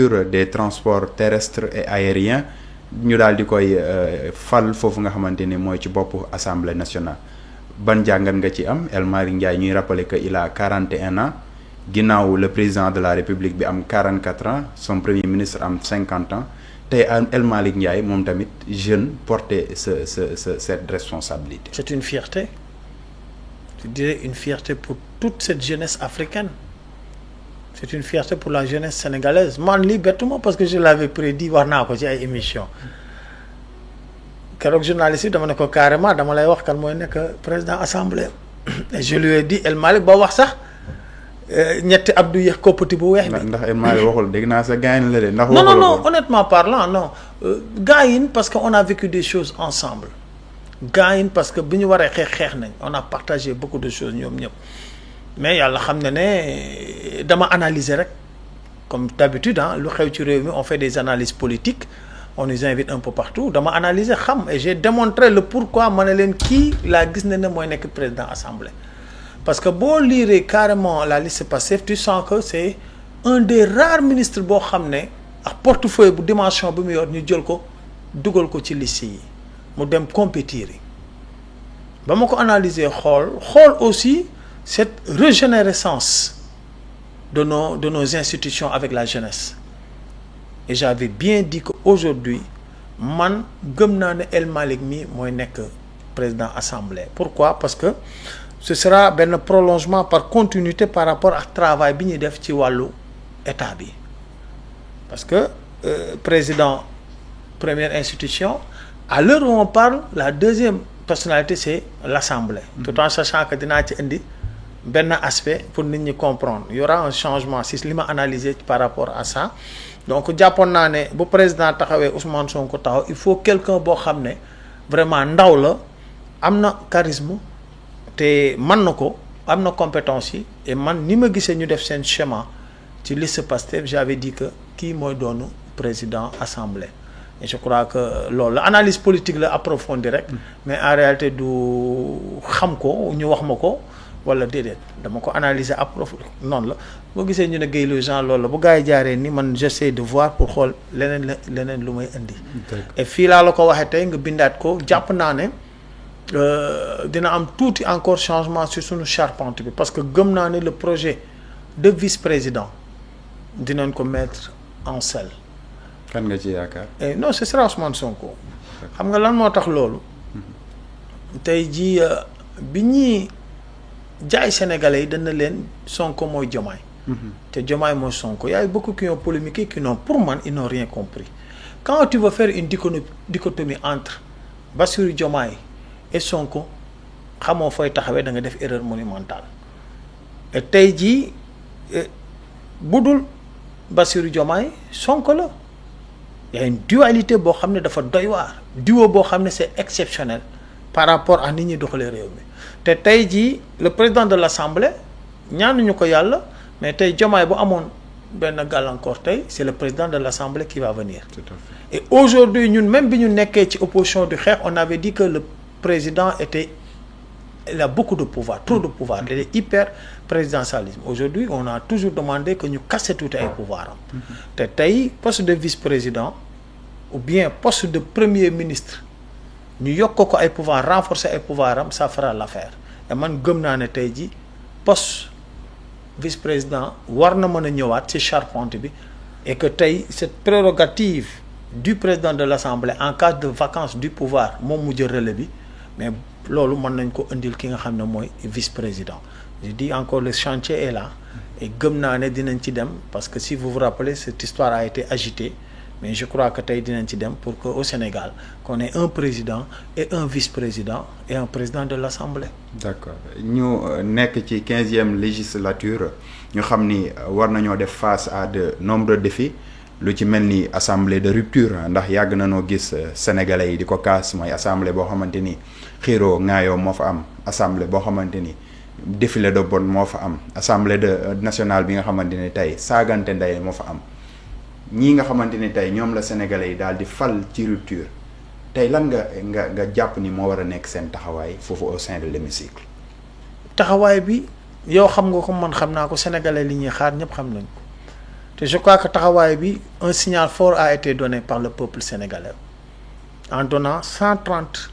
des transports terrestres et aériens ñu daal di koy fal foofu nga xamante ni mooy ci boppu assemblée nationale ban jàngat nga ci am El Malick Ndiaye ñuy rappeler que il a 41 ans ginnaaw le président de la république bi am 44 ans son premier ministre am 50 ans tey El Malick Ndiaye moom tamit jeune porter cette responsabilité. C'est une fierté, je dirais une fierté pour toute cette jeunesse africaine. C'est une fierté pour la jeunesse sénégalaise man lii bettuma parce que je l'avais prédit wax naa ko ci ay émission keroog journaliste yi dama ne ko carrément dama lay wax kan mooy nekk président assemblée et je lui ai dit El Malick ba wax sax ñetti Abdou yéex koppati bu weex bi. ndax El Malick waxul dégg naa sa gaañ la de ndax. non honnêtement parlant non gaayin parce que on a vécu des choses ensemble gaayin parce que bi ñu waree xeex nañ on a partagé beaucoup de choses ñoom ñëpp. mais yàlla xam na ne dama analyser rek comme d'habitude lu xew ci réew mi on fait des analyses politiques on nous invite un peu partout dama analyser xam et j'ai démontré le pourquoi ma ne leen kii laa gis ne mooy nekk président assemblée. parce que boo liiree carrément la liste Pastef tu sens que c'est un des rares ministres boo xam ne ak portefeuille bu dimension bi mu yor ñu jël ko dugal ko ci liste yi mu dem compétir yi ba ma ko analyser xool aussi. Cette régénérescence de nos institutions avec la jeunesse et j'avais bien dit que aujourd'hui man gëm naa ne El Malick mi mooy nekk président assemblée. Pourquoi? Parce que ce sera benn prolongement par continuité par rapport ak travail bi ñuy def ci wàllu état bi parce que président première institution à l'heure où on parle la deuxième personnalité c'est l'assemblée. Tout en sachant que dinaa ci indi benn aspect pour nit ñi comprendre il y aura un changement si li ma analysé par rapport à ça donc jàppoon naa ne bu président taxawee Ousmane Sonko taxaw il faut quelqu'un boo xam ne vraiment ndaw la am na charisme te mën na ko am na compétence yi et man ni ma gisee ñu def seen schéma ci liste Pastef j'avais dit que kii mooy doonu président assemblée et je crois que loolu la analyse politique la approfondie rek mais en réalité du xam ko ñu wax ma ko wala déedéet dama ko analyser approfondi noonu la boo gisee ñu ne Guèye le gens loolu la bu gars yi jaaree ni man j'essaie de voir pour xool leneen lu may indi et fii laa la ko waxee tey nga bindaat ko jàpp naa ne dina am tuuti encore changement sur suñu charpente bi parce que gëm naa ne le projet de vice-président dinañ ko mettre en selle. kan nga ci yaakaar. non ce sera Ousmane Sonko. xam nga lan moo tax loolu. tey jii bi ñuy jaay sénégalais yi dana leen Sonko mooy Diomaye. te Diomaye mooy Sonko y a beaucoup qui ont polémiqué qui n'ont pour man ils n'ont rien compris quand tu veux faire une dichotomie entre Bassirou Diomaye et Sonko xamoo fooy taxawee da nga def erreur monumentale et tey jii budul Bassirou Diomaye Sonko la y a une dualité boo xam ne dafa doy waar duo boo xam ne c'est exceptionnel par rapport à nit ñi doxalee réew mi te tey jii le président de l'Assemblée ñaanuñu ko yàlla mais tey Diomaye bu amoon benn gàllankoor tey c'est le président de l'Assemblée qui va venir. Tout à fait. Et aujourd'hui ñun même bi ñu nekkee ci opposition du xeex on avait dit que le président il a beaucoup de pouvoir trop de pouvoir il est hyper présidentialisme aujourd'hui on a toujours demandé que ñu casser tuuti ay pouvoir am te tey poste de vice-président ou bien poste de premier ministre ñu yokk ko ay pouvoir renforcer ay pouvoir am ça fera l'affaire et man gëm naa ne tey ji poste vice-président war na mën a ñëwaat ci charpente bi et que tey cette prérogative du président de l'Assemblée en cas de vacance du pouvoir moom mu jël relais bi mais loolu mën nañ ko indil ki nga xam ne mooy vice-président je dis encore le chantier est là et gëm naa ne dinañ ci dem parce que si vous vous rappelez cette histoire a été agitée mais je crois que tey dinañ ci dem pour que au Sénégal qu'on ait un président et un vice-président et un président de l'Assemblée. D'accord ñu nekk ci 15e législature ñu xam ni war nañoo def face à de nombreux défis lu ci mel ni assemblée de rupture ndax yàgg na noo gis sénégalais yi di ko kaas mooy assemblée boo xamante ni xiiroo ŋaayoo moo fa am assemblée boo xamante ni défilé de bonne moo fa am assemblée de nationale bi nga xamante ni tey saagante ndey moo fa am ñii nga xamante ni tey ñoom la sénégalais yi daal di fal ci rupture tey lan nga jàpp ni moo war a nekk seen taxawaay foofu au sein de l'hémicycle. taxawaay bi yow xam nga ko man xam naa ko sénégalais li ñuy xaar ñëpp xam nañ ko te je crois que taxawaay bi un signal fort a été donné par le peuple sénégalais en donnant 130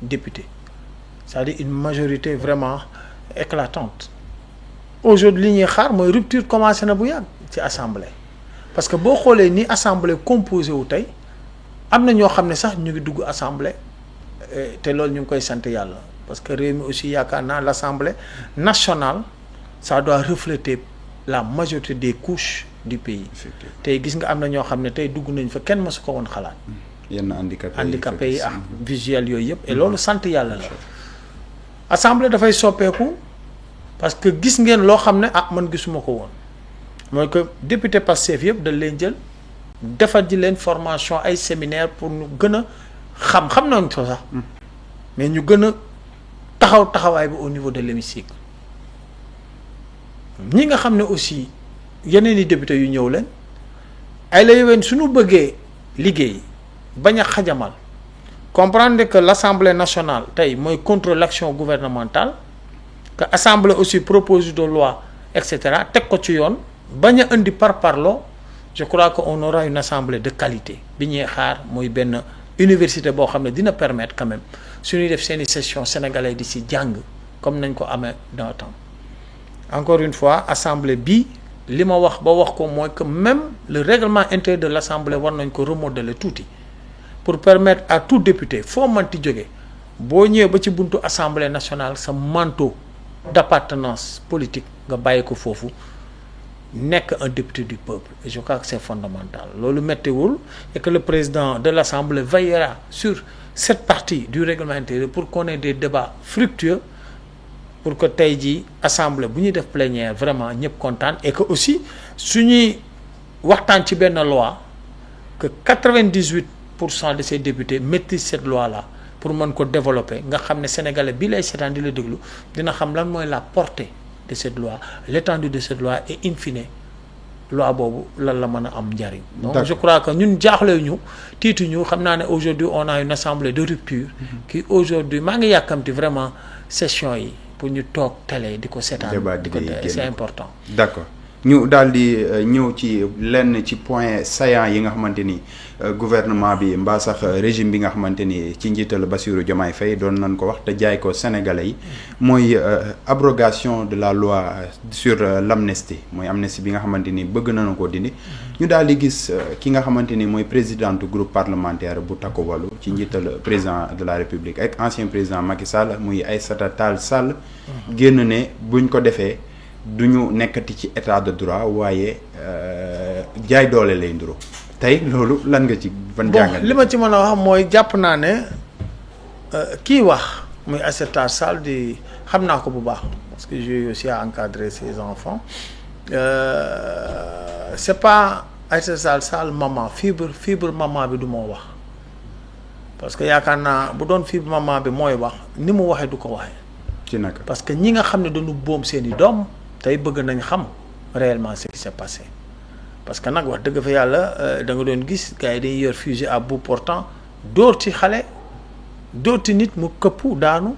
députés, c'est-à-dire une majorité vraiment éclatante. Aujourd'hui li ñuy xaar mooy rupture commencé na bu yàgg ci assemblée parce que boo xoolee ni assemblée composé wu tey am na ñoo xam ne sax ñu ngi dugg assemblée te loolu ñu ngi koy sant yàlla parce que réew mi aussi yaakaar naa l'assemblée nationale ça doit refléter la majorité des couches du pays. tey gis nga am na ñoo xam ne tey dugg nañ fa kenn mësu ko woon xalaat. yenn handicapé yi ak visuel yooyu yëpp et loolu sant yàlla la. assemblée dafay soppeeku parce que gis ngeen loo xam ne man gisuma ko woon mooy que député Pastef yëpp dañ leen jël defal ji leen formation ay séminaire pour ñu gën a xam nañ ko sax mais ñu gën a taxawaay bi au niveau de l'hémicycle ñi nga xam ne aussi yeneen i député yu ñëw leen ay la yoween suñu bëggee liggéey bañ a xajamal comprendre que l'Assemblée nationale tey mooy contrôle l'action gouvernementale que Assemblée aussi propose de loi et cetera teg ko ci yoon bañ a indi parparloo je crois que on aura une assemblée de qualité bi ñuy xaar mooy benn université boo xam ne dina permettre quand même suñuy def seeni session sénégalais di ci jàng comme nañ ko amee dans le temps encore une fois assemblée bi li ma wax ba wax ko mooy que même le règlement intérieur de l'assemblée war nañ ko remodeler tuuti pour permettre à tout député foo manti jóge boo ñëwee ba ci buntu assemblée nationale sa manteau d'appartenance politique nga bàyyi ko foofu nekk un député du peuple et je crois que c'est fondamental loolu méttiwul et que le président de l'assemblée veillera sur cette partie du règlement intérieur pour qu'on ait des débats fructueux pour que tey jii assemblée bu ñuy def plénière vraiment ñëpp kontaan et que aussi suñuy waxtaan ci benn loi que 98% de ces députés maîtrisent cette loi-là pour mën ko développer nga xam ne sénégalais bi lay seetaan di la déglu dina xam lan mooy la portée de cette loi l'étendue de cette loi et in fine loi boobu lan la mën a am njariñ donc je crois que ñun jaaxle ñu tiitu ñu xam naa ne aujourd'hui on a une assemblée de rupture qui aujourd'hui maa ngi yàkkamti vraiment session yi pour ñu toog télé di ko seetaan di ko c'est important d'accord ñu daal di ñëw ci lenn ci point saillant yi nga xamante ni gouvernement bi mbaa sax régime bi nga xamante ni ci njiital Bassirou Diomaye Faye doon nañ ko wax te jaay ko sénégalais yi mooy abrogation de la loi sur l'amnistie mooy amnistie bi nga xamante ni bëgg nañu ko dindi ñu daal di gis ki nga xamante ni mooy présidente groupe parlementaire bu Takku Wallu ci njiital président de la République ak ancien président Macky Sall muy Aïssata Tall Sall génn ne buñ ko defee du ñu nekkati ci état de droit waaye jaay doole lay nduru tey loolu lan nga ci ban jàngat li ma ci mën a wax mooy jàpp naa ne kii wax muy Aïssata Sall di xam naa ko bu baax parce que j'ai aussi à encadrer ses enfants c'est pas Aïssata Sall maman fibre maman bi du moo wax parce que yaakaar naa bu doon fibre maman bi mooy wax ni mu waxee du ko waxee ci naka parce que ñi nga xam ne dañu boom seeni doom tey bëgg nañ xam réellement ce qui s'est passé parce que nag wax dëgg fa yàlla da nga doon gis gars yi dañuy yor fusil à bout portant dóor ci xale dóor ci nit mu këppu daanu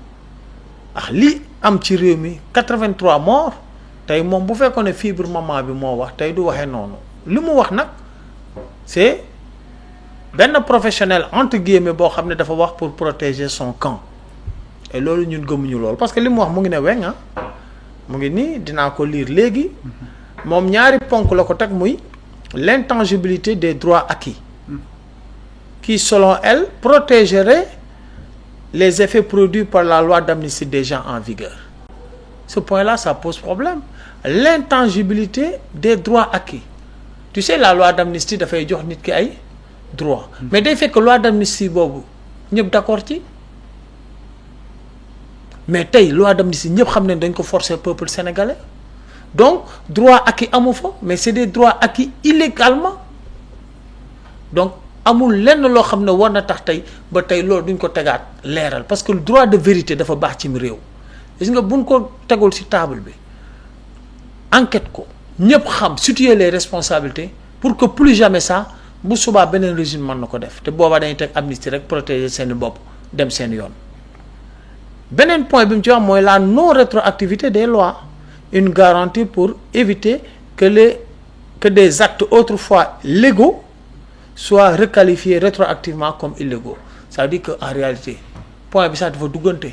li am ci réew mi 83 morts tey moom bu fekkoon ne fibre maman bi moo wax tey du waxee noonu li mu wax nag c'est benn professionnel entre guillemets boo xam ne dafa wax pour protéger son camp et loolu ñun gëmuñu loolu parce que li mu wax mu ngi ne weng mu ngi nii dinaa ko lire léegi moom ñaari ponk la ko teg muy l'intangibilité des droits acquis qui selon elle protégerait les effets produits par la loi d'amnistie déjà en vigueur. Ce point-là ça pose problème, l'intangibilité des droits acquis. Tu sais la loi d'amnistie dafay jox nit ki ay droits mais day fekk loi d'amnistie boobu ñëpp d'accord ci mais tey loi d'amnistie ñëpp xam ne dañ ko forcer peuple sénégalais donc droit acquis amu fa mais c'est des droits acquis illégalement donc amul lenn loo xam ne war na tax tey ba tey loolu duñ ko tegaat leeral parce que le droit de vérité dafa baax ci réew gis nga buñ ko tegul ci table bi enquête ko ñëpp xam situer les responsabilités pour que plus jamais ça bu subaa beneen régime mën na ko def te boobaa dañuy teg amnistie rek protéger seeni bopp dem seen yoon. beneen point bi mu ci wax mooy la non rétroactivité des lois une garantie pour éviter que les que des actes autrefois légaux soient requalifiés rétroactivement comme illégaux. Ça veut dire que en réalité point bi sax dafa duggante.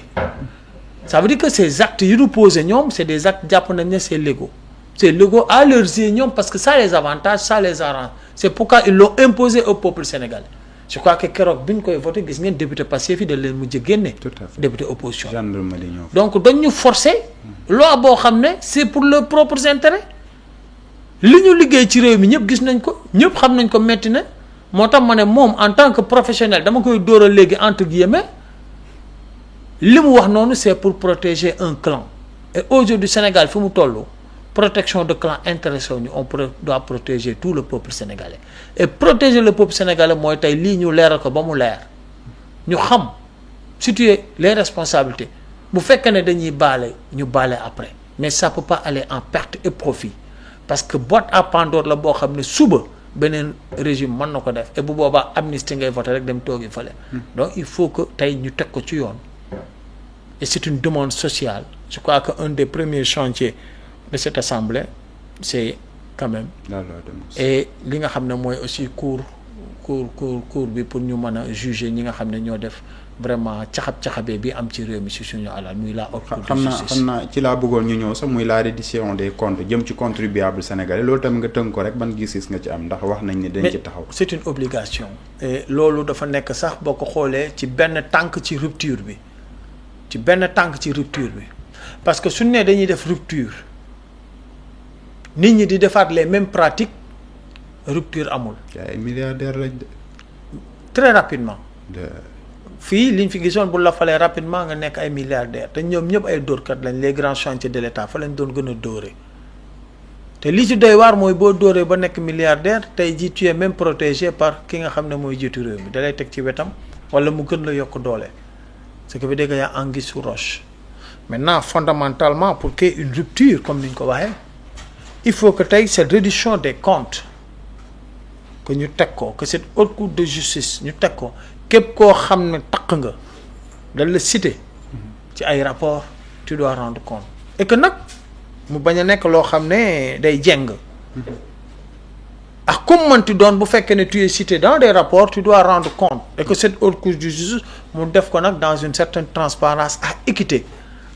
Ça veut dire que ces actes yu ñu posé ñoom c'est des actes jàpp nañ ne c'est légaux. C'est légaux à leurs yeux ñoom parce que ça les avantage, ça les arrange. C'est pourquoi ils l'ont imposé au peuple sénégalais. Je crois que keroog bi ñu koy voté gis ngeen député Pastef yi da leen mujj génne. Tout à fait. Député opposition. Gendarmerie ñoo Donc dañu forcer loi boo xam ne c'est pour leurs propres intérêts. li ñu liggéey ci réew mi ñëpp gis nañ ko ñëpp xam nañ ko metti na moo tax ma ne moom en tant que professionnel dama koy dóoral léegi entre guillemets li mu wax noonu c'est pour protéger un clan et aujourd'hui Sénégal fi mu toll protection de clan intéressé ñu on doit protéger tout le peuple sénégalais et protéger le peuple sénégalais mooy tey lii ñu leeral ko ba mu leer ñu xam situer les responsabilités bu fekkee ne dañuy baale ñu baale après mais ça peut pas aller en perte et profit parce que boîte à Pandore la boo xam ne suba beneen régime mën na ko def et bu boobaa amnistie ngay voté rek dem toogi fële donc il faut que tey ñu teg ko ci yoon et c'est une demande sociale je crois que un des premiers chantiers de cette assemblée c'est quand même et li nga xam ne mooy aussi cour bi pour ñu mën a juger ñi nga xam ne ñoo def vraiment caxab-caxabee bi am ci réew mi si suñu alal muy la haute cour de justice xam naa ci laa bëggoon ñu ñëw sax muy la reddition des comptes jëm ci contribuable sénégalais loolu tam nga tënk ko rek ban gis-gis nga ci am ndax wax nañ ne dañ ci taxaw c'est une obligation et loolu dafa nekk sax boo ko xoolee ci benn tànk ci rupture bi parce que suñu nee dañuy def rupture nit ñi di defaat les mêmes pratiques rupture amul. ay milliardaires lañ de. très rapidement. fii liñ fi gisoon bu la falee rapidement nga nekk ay milliardaires te ñoom ñëpp ay dóorkat lañ les grands chantiers de l'État fa lañ doon gën a dóoree te li ci doy waar mooy boo dóoree ba nekk milliardaire tey jii tu es même protégé par ki nga xam ne mooy jiitu réew mi da lay teg ci wetam wala mu gën la yokk doole ce qui veut dire que y a anguille sous roche maintenant fondamentalement pour qu'il y ait une rupture comme ni ñu ko waxee il faut que tey cette reddition des comptes que ñu teg ko que cette haute cour de justice ñu teg ko képp koo xam ne taq nga dañ la cité ci ay rapport tu dois rendre compte et que nag mu bañ a nekk loo xam ne day jeng ak comme mënti doon bu fekkee ne tu es cité dans des rapports tu dois rendre compte et que cette haute cour de justice mu def ko nag dans une certaine transparence ak équité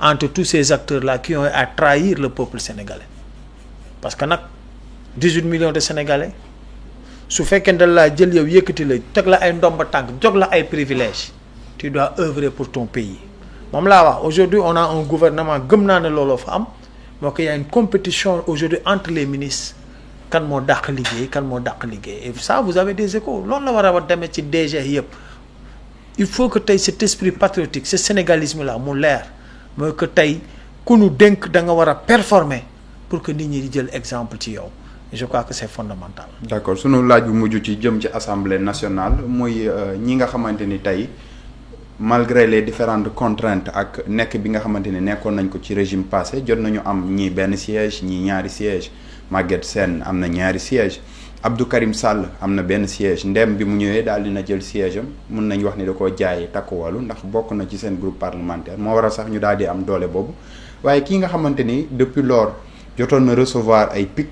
entre tous ces acteurs là qui ont à trahir le peuple sénégalais parce que nag 18 millions de sénégalais su fekkee ne laa jël yow yëkkati la teg la ay ndomba tànk jog la ay privilèges tu dois œuvrer pour ton pays moom laa wax aujourd'hui on a un gouvernement gëm naa ne looloo fa am moo ko y a une compétition aujourd'hui entre les ministres kan moo dàq liggéey et ça vous avez des échos loolu la war a demee ci DG yëpp il faut que tey cet esprit patriotique ce sénégalisme là mu leer mooy que tey ku nu dénk da nga war a performer pour que nit ñi di jël exemple ci yow je crois que c'est fondamental. d'accord sunu laaj bu mujj ci jëm ci assemblée nationale muy ñi nga xamante ni tey malgré les différentes contraintes ak nekk bi nga xamante ni nekkoon nañ ko ci régime passé jot nañu am ñii benn siège ñii ñaari siège Maguette Sène am na ñaari siège Abdou Karim Sall am na benn siège ndem bi mu ñëwee daal dina jël siège am mun nañ wax ni da koo jaayee takkuwalu ndax bokk na ci seen groupe parlementaire moo waral sax ñu daal di am doole boobu waaye kii nga xamante ni depuis lors jotoon na recevoir ay pic